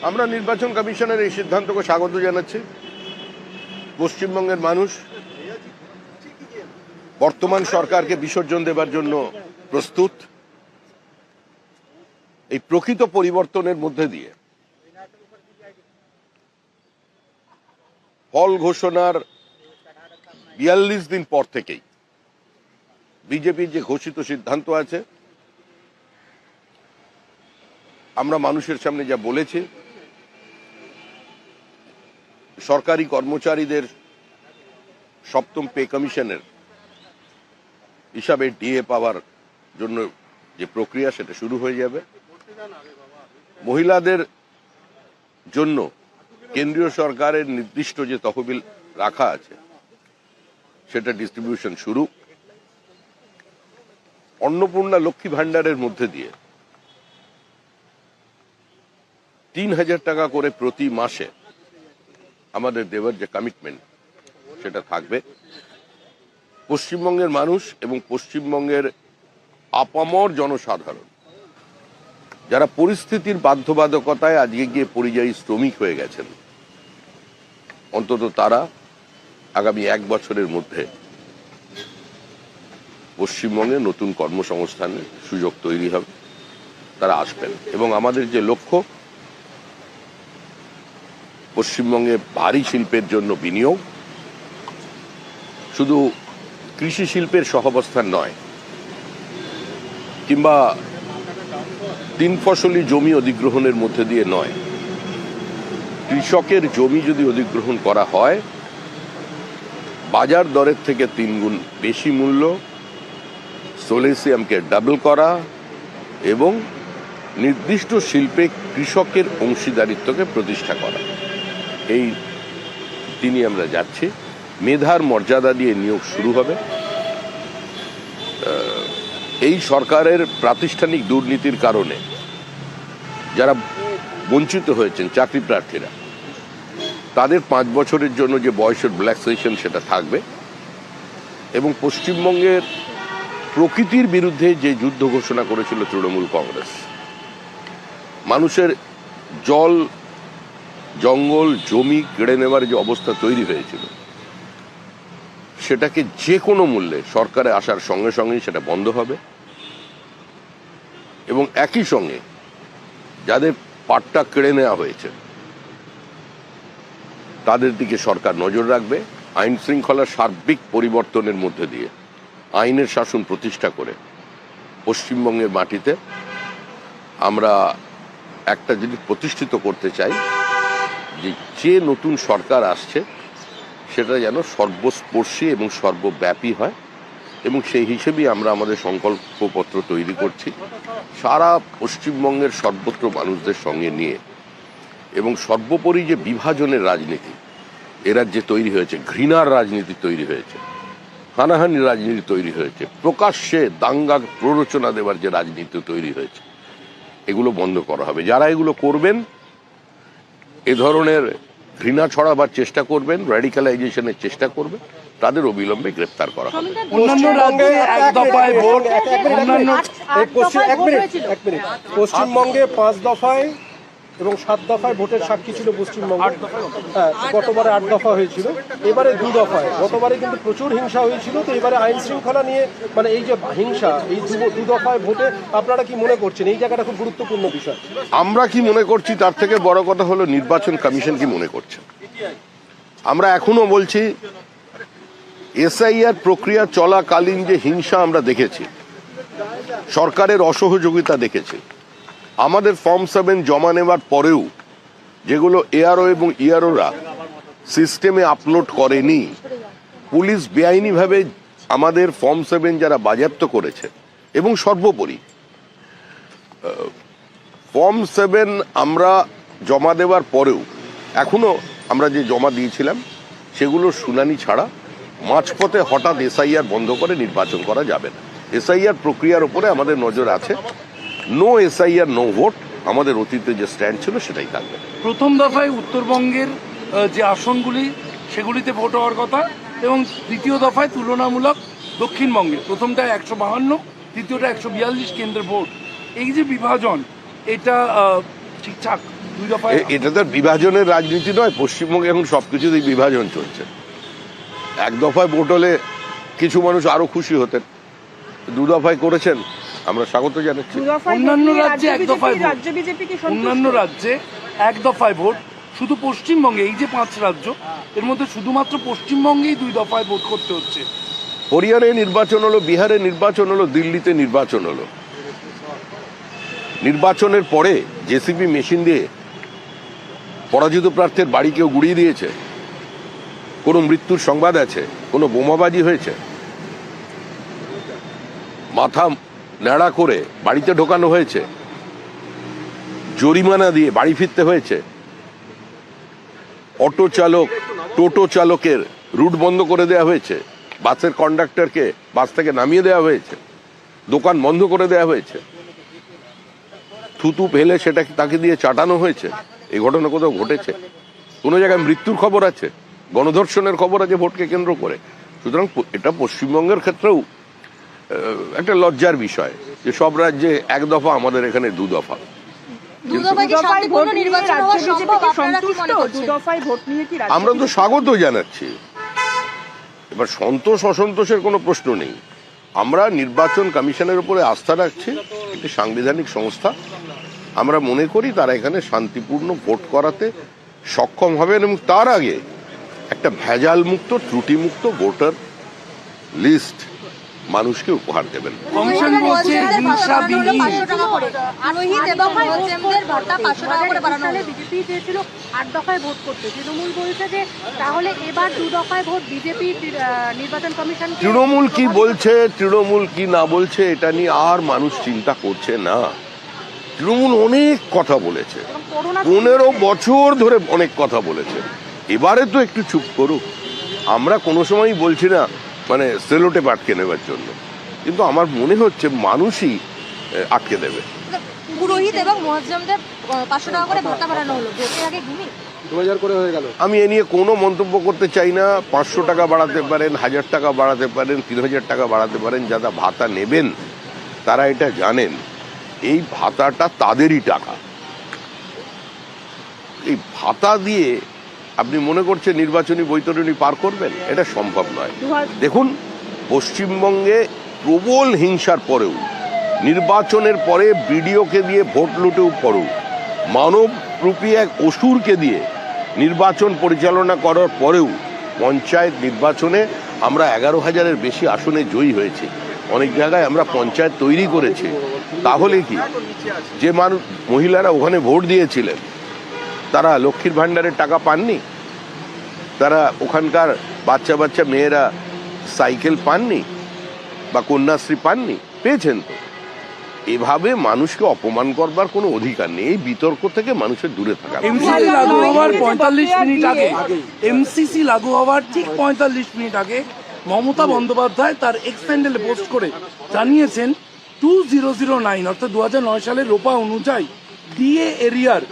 আমরা নির্বাচন কমিশনের এই সিদ্ধান্তকে স্বাগত জানাচ্ছি। পশ্চিমবঙ্গের মানুষ বর্তমান সরকারকে বিসর্জন দেবার জন্য প্রস্তুত। এই প্রকৃত পরিবর্তনের মধ্যে দিয়ে ফল ঘোষণার ৪২ দিন পর থেকেই বিজেপির যে ঘোষিত সিদ্ধান্ত আছে, আমরা মানুষের সামনে যা বলেছি, সরকারি কর্মচারীদের সপ্তম পে কমিশনের হিসাবে ডিএ পাওয়ার জন্য যে প্রক্রিয়া সেটা শুরু হয়ে যাবে। মহিলাদের জন্য কেন্দ্রীয় সরকারের নির্দিষ্ট যে তহবিল রাখা আছে সেটা ডিস্ট্রিবিউশন শুরু। অন্নপূর্ণা লক্ষ্মী ভাণ্ডারের মধ্যে দিয়ে ৩,০০০ টাকা করে প্রতি মাসে আমাদের দেওয়ার যে কমিটমেন্ট সেটা থাকবে। পশ্চিমবঙ্গের মানুষ এবং পশ্চিমবঙ্গের আপামর জনসাধারণ যারা পরিস্থিতির বাধ্যবাধকতায় আজকে গিয়ে পরিযায়ী শ্রমিক হয়ে গেছেন, অন্তত তারা আগামী ১ বছরের মধ্যে পশ্চিমবঙ্গে নতুন কর্মসংস্থানের সুযোগ তৈরি হবে, তারা আসবেন। এবং আমাদের যে লক্ষ্য, পশ্চিমবঙ্গে ভারী শিল্পের জন্য বিনিয়োগ, শুধু কৃষি শিল্পের সহাবস্থান নয়, কিংবা ৩ ফসলি জমি অধিগ্রহণের মধ্যে দিয়ে নয়, কৃষকের জমি যদি অধিগ্রহণ করা হয় বাজার দরের থেকে ৩ গুণ বেশি মূল্য, সোলেসিয়ামকে ডাবল করা এবং নির্দিষ্ট শিল্পে কৃষকের অংশীদারিত্বকে প্রতিষ্ঠা করা, এই দিনই আমরা যাচ্ছি। মেধার মর্যাদা দিয়ে নিয়োগ শুরু হবে। এই সরকারের প্রাতিষ্ঠানিক দুর্নীতির কারণে যারা বঞ্চিত হয়েছেন চাকরি প্রার্থীরা, তাদের ৫ বছরের জন্য যে বয়সের রিল্যাক্সেশন সেটা থাকবে। এবং পশ্চিমবঙ্গের প্রকৃতির বিরুদ্ধে যে যুদ্ধ ঘোষণা করেছিল তৃণমূল কংগ্রেস, মানুষের জল, জঙ্গল, জমি কেড়ে নেওয়ার যে অবস্থা তৈরি হয়েছিল, সেটাকে যে কোনো মূল্যে সরকারে আসার সঙ্গে সঙ্গেই সেটা বন্ধ হবে। এবং একই সঙ্গে যাদের পাট্টা কেড়ে নেওয়া হয়েছে তাদের দিকে সরকার নজর রাখবে। আইন শৃঙ্খলার সার্বিক পরিবর্তনের মধ্যে দিয়ে আইনের শাসন প্রতিষ্ঠা করে পশ্চিমবঙ্গের মাটিতে আমরা একটা জিনিস প্রতিষ্ঠিত করতে চাই, যে নতুন সরকার আসছে সেটা যেন সর্বস্পর্শী এবং সর্বব্যাপী হয়। এবং সেই হিসেবেই আমরা আমাদের সংকল্পপত্র তৈরি করছি, সারা পশ্চিমবঙ্গের সর্বত্র মানুষদের সঙ্গে নিয়ে। এবং সর্বোপরি যে বিভাজনের রাজনীতি এ রাজ্যে তৈরি হয়েছে, ঘৃণার রাজনীতি তৈরি হয়েছে, হানাহানির রাজনীতি তৈরি হয়েছে, প্রকাশ্যে দাঙ্গা প্ররোচনা দেওয়ার যে রাজনীতি তৈরি হয়েছে, এগুলো বন্ধ করা হবে। যারা এগুলো করবেন, এ ধরনের ঘৃণা ছড়াবার চেষ্টা করবেন, র্যাডিক্যালাইজেশনের চেষ্টা করবেন, তাদের অবিলম্বে গ্রেপ্তার করা হবে। পশ্চিমবঙ্গে ৫ দফায় এবং ৭ দফায় ভোটের সাক্ষী ছিল পশ্চিমবঙ্গ। হ্যাঁ, গতবারে ৮ দফা হয়েছিল, এবারে ২ দফায়। গতবারে কিন্তু প্রচুর হিংসা হয়েছিল, তো এবারে আইন শৃঙ্খলা নিয়ে মানে এই যে হিংসা, এই ২ দফায় ভোটে আপনারা কি মনে করছেন? এই জায়গাটা খুব গুরুত্বপূর্ণ বিষয়। আমরা কি মনে করছি তার থেকে বড় কথা হলো নির্বাচন কমিশন কি মনে করছে। আমরা এখনো বলছি, এসআইআর প্রক্রিয়া চলাকালীন যে হিংসা আমরা দেখেছি, সরকারের অসহযোগিতা দেখেছি, আমাদের ফর্ম 7 জমা নেওয়ার পরেও যেগুলো এআরও এবং ইআরওরা সিস্টেমে আপলোড করেনি, পুলিশ বেআইনিভাবে আমাদের ফর্ম 7 যারা বাজেয়াপ্ত করেছে, এবং সর্বোপরি ফর্ম 7 আমরা জমা দেওয়ার পরেও এখনো আমরা যে জমা দিয়েছিলাম সেগুলোর শুনানি ছাড়া মাঝপথে হঠাৎ এসআইআর বন্ধ করে নির্বাচন করা যাবে না। এসআইআর প্রক্রিয়ার উপরে আমাদের নজর আছে। নো এসআইআর নো ভোট, আমাদের অতীতে যে স্ট্যান্ড ছিল সেটাই থাকবে। প্রথম দফায় উত্তরবঙ্গের যে আসনগুলি সেগুলিতে ভোট হওয়ার কথা, এবং দ্বিতীয় দফায় তুলনামূলক দক্ষিণবঙ্গে প্রথমটা ১৫২, দ্বিতীয়টা ১৪২ কেন্দ্রের ভোট। এই যে বিভাজন, এটা ঠিকঠাক? দুই দফায় এটা তো বিভাজনের রাজনীতি নয়। পশ্চিমবঙ্গে এখন সবকিছুতেই বিভাজন চলছে। এক দফায় ভোট হলে কিছু মানুষ আরো খুশি হতেন, দু দফায় করেছেন, আমরা স্বাগত জানাচ্ছি। অন্যান্য রাজ্যে এক দফায় ভোট, অন্যান্য রাজ্যে এক দফায় ভোট, শুধু পশ্চিমবঙ্গে এই যে 5 রাজ্য এর মধ্যে শুধুমাত্র পশ্চিমবঙ্গেই 2 দফায় ভোট করতে হচ্ছে। হরিয়ানায় নির্বাচন হলো, বিহারে নির্বাচন হলো, দিল্লিতে নির্বাচন হলো। নির্বাচনের পরে জেসিবি মেশিন দিয়ে পরাজিত প্রার্থীর বাড়ি কেউ গুড়িয়ে দিয়েছে? কোনো মৃত্যুর সংবাদ আছে? কোনো বোমাবাজি হয়েছে? মাথা ন্যাড়া করে বাড়িতে ঢোকানো হয়েছে? জরিমানা দিয়ে বাড়ি ফিরতে হয়েছে? অটো চালক, টোটো চালকের রুট বন্ধ করে দেওয়া হয়েছে? বাসের কন্ডাক্টরকে বাস থেকে নামিয়ে দেওয়া হয়েছে? দোকান বন্ধ করে দেওয়া হয়েছে? থুতু ফেলে সেটা তাকে দিয়ে চাটানো হয়েছে? এই ঘটনা কোথাও ঘটেছে? কোনো জায়গায় মৃত্যুর খবর আছে? গণধর্ষণের খবর আছে ভোটকে কেন্দ্র করে? সুতরাং এটা পশ্চিমবঙ্গের ক্ষেত্রেও একটা লজ্জার বিষয় যে সব রাজ্যে এক দফা, আমাদের এখানে 2 দফা। আমরা তো স্বাগত জানাচ্ছি। এবার সন্তোষ অসন্তোষের কোনো প্রশ্ন নেই। আমরা নির্বাচন কমিশনের উপরে আস্থা রাখছি, একটি সাংবিধানিক সংস্থা। আমরা মনে করি তারা এখানে শান্তিপূর্ণ ভোট করাতে সক্ষম হবেন এবং তার আগে একটা ভেজাল মুক্ত, ত্রুটিমুক্ত ভোটার লিস্ট মানুষকে উপহার দেবেন। কমিশন বলছে হিংসাবিহীন। আরোহিত এবং মুসলিমদের ভোটটা 500 টাকা করে বাড়ানো হলো। বিজেপি চেয়েছিল 8 দফায় ভোট করতে, তৃণমূল বলছে যে তাহলে এবার 2 দফায় ভোট বিজেপি নির্বাচন কমিশন। তৃণমূল কি বলছে, তৃণমূল কি না বলছে এটা নিয়ে আর মানুষ চিন্তা করছে না। তৃণমূল অনেক কথা বলেছে, 15 বছর ধরে অনেক কথা বলেছে। এবারে তো একটু চুপ করুক। আমরা কোনো সময়ই বলছি না মানে সেলোটেপ আটকে নেবার জন্য, কিন্তু আমার মনে হচ্ছে মানুষই আটকে দেবে। পুরোহিত এবং মুসলিমদের 500 টাকা করে ভাতা বাড়ানো হলো, ভোটের আগে ঘুমি 2000 করে হয়ে গেল। আমি এ নিয়ে কোনো মন্তব্য করতে চাই না। 500 টাকা বাড়াতে পারেন, 1000 টাকা বাড়াতে পারেন, 3000 টাকা বাড়াতে পারেন। যারা ভাতা নেবেন তারা এটা জানেন এই ভাতাটা তাদেরই টাকা। এই ভাতা দিয়ে আপনি মনে করছেন নির্বাচনী বৈতরণী পার করবেন? এটা সম্ভব নয়। দেখুন, পশ্চিমবঙ্গে প্রবল হিংসার পরেও, নির্বাচনের পরে বিডিওকে দিয়ে ভোট লুটেও পরেও, মানবরূপী এক অসুরকে দিয়ে নির্বাচন পরিচালনা করার পরেও পঞ্চায়েত নির্বাচনে আমরা 11,000-এর বেশি আসনে জয়ী হয়েছি। অনেক জায়গায় আমরা পঞ্চায়েত তৈরি করেছি। তাহলে কি যে মহিলারা ওখানে ভোট দিয়েছিলেন তারা লক্ষ্মীর ভাণ্ডারের টাকা পাননি? তারা ওখানকার বাচ্চা মেয়েরা সাইকেল পাননি বা কন্যাশ্রী পাননি? পেয়েছেন তো। এভাবে মানুষকে অপমান করবার কোনো অধিকার নেই। এই বিতর্ক থেকে মানুষের দূরে থাকা। এমসিসি লাগু হওয়ার 45 মিনিট আগে, এমসিসি লাগু হওয়ার ঠিক 45 মিনিট আগে মমতা বন্দ্যোপাধ্যায় তার এক্স হ্যান্ডেলে পোস্ট করে জানিয়েছেন 2009 অর্থাৎ 2009 সালের রোপা অনুযায়ী ডিএ এরিয়ার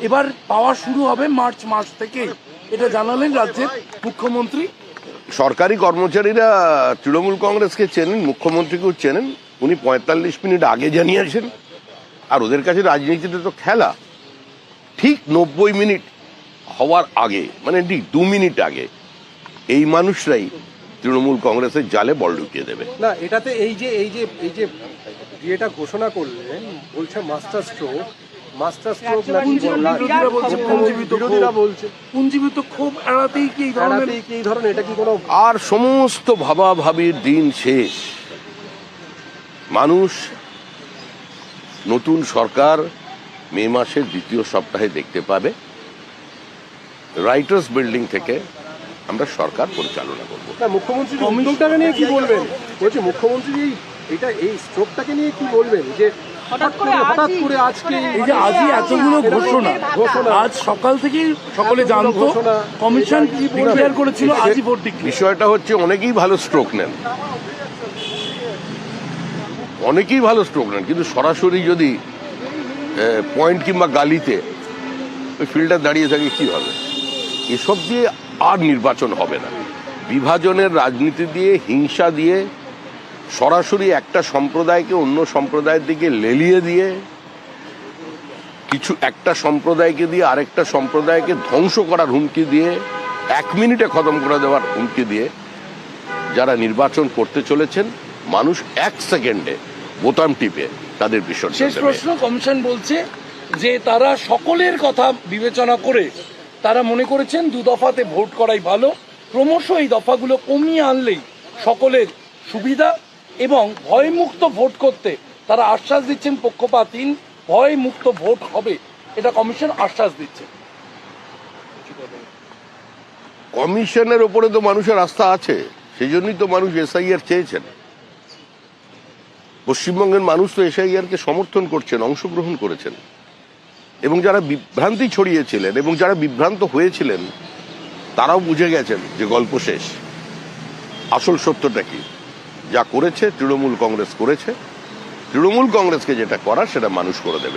এবার পাওয়া শুরু হবে মার্চ মাস থেকে। এটা জানালেন রাজ্যের মুখ্যমন্ত্রী। সরকারি কর্মচারীরা তৃণমূল কংগ্রেসকে চেনেন, মুখ্যমন্ত্রীকেও চেনেন। উনি 45 মিনিট আগে জানিয়েছেন। আর ওদের কাছে রাজনীতিতে তো খেলা। ঠিক 90 মিনিট হওয়ার আগে, মানে ঠিক 2 মিনিট আগে এই মানুষরাই তৃণমূল কংগ্রেসের জালে বল ঢুকিয়ে দেবে। না, এটাতে এই যে এটা ঘোষণা করলেন, বলছে মাস্টার স্ট্রোক বিরোধীরা বলছে পুঞ্জীবিত ক্ষোভ এড়াতেই কি এই ধরনের এটা কি কোনো? আর সমস্ত ভাবাভাবির দিন শেষ। মানুষ নতুন সরকার মে মাসের 2য় সপ্তাহে দেখতে পাবে। রাইটার্স বিল্ডিং থেকে আমরা সরকার পরিচালনা করবো। মুখ্যমন্ত্রী উদ্যোগটাকে নিয়ে কি বলবেন? বলছি মুখ্যমন্ত্রী এই স্ট্রোকটাকে নিয়ে কি বলবেন যে হঠাৎ করে আজকে এই যে আজই এতগুলো ঘোষণা, আজ সকাল থেকে সকলে জানতো, কমিশন কি ডিক্লেয়ার করেছিল, আজই ভোট ডিক্লেয়ার। বিষয়টা হচ্ছে অনেকেই ভালো স্ট্রোক নেন, কিন্তু সরাসরি যদি পয়েন্ট কিংবা গালিতে ওই ফিল্ডার দাঁড়িয়ে থাকে কি হবে? এসব দিয়ে আর নির্বাচন হবে না। বিভাজনের রাজনীতি দিয়ে, হিংসা দিয়ে, সরাসরি একটা সম্প্রদায়কে অন্য সম্প্রদায়ের দিকে লেলিয়ে দিয়ে কিছু একটা সম্প্রদায়কে দিয়ে আরেকটা সম্প্রদায়কে ধ্বংস করার হুমকি দিয়ে 1 মিনিটে খতম করে দেওয়ার হুমকি দিয়ে যারা নির্বাচন করতে চলেছেন, মানুষ 1 সেকেন্ডে বোতাম টিপে তাদের বিসর্জন শেষ দেবে। প্রশ্ন, কমিশন বলছে যে তারা সকলের কথা বিবেচনা করে তারা মনে করেছেন 2 দফাতে ভোট করাই ভালো, ক্রমশ এই দফাগুলো কমিয়ে আনলেই সকলের সুবিধা, এবং ভয়মুক্ত ভোট করতে তারা আশ্বাস দিচ্ছেন পক্ষপাতহীন ভয়মুক্ত ভোট হবে, এটা কমিশন আশ্বাস দিচ্ছে। কমিশনের ওপরে তো মানুষের আস্থা আছে, সেই জন্যই তো মানুষ এসআইআর চেয়েছেন। পশ্চিমবঙ্গের মানুষ তো এসআইআর কে সমর্থন করছেন, অংশগ্রহণ করেছেন, এবং যারা বিভ্রান্তি ছড়িয়েছিলেন এবং যারা বিভ্রান্ত হয়েছিলেন তারাও বুঝে গেছেন যে গল্প শেষ। আসল সত্যটা কি, যা করেছে তৃণমূল কংগ্রেস করেছে, তৃণমূল কংগ্রেসকে যেটা করার সেটা মানুষ করে দেবে।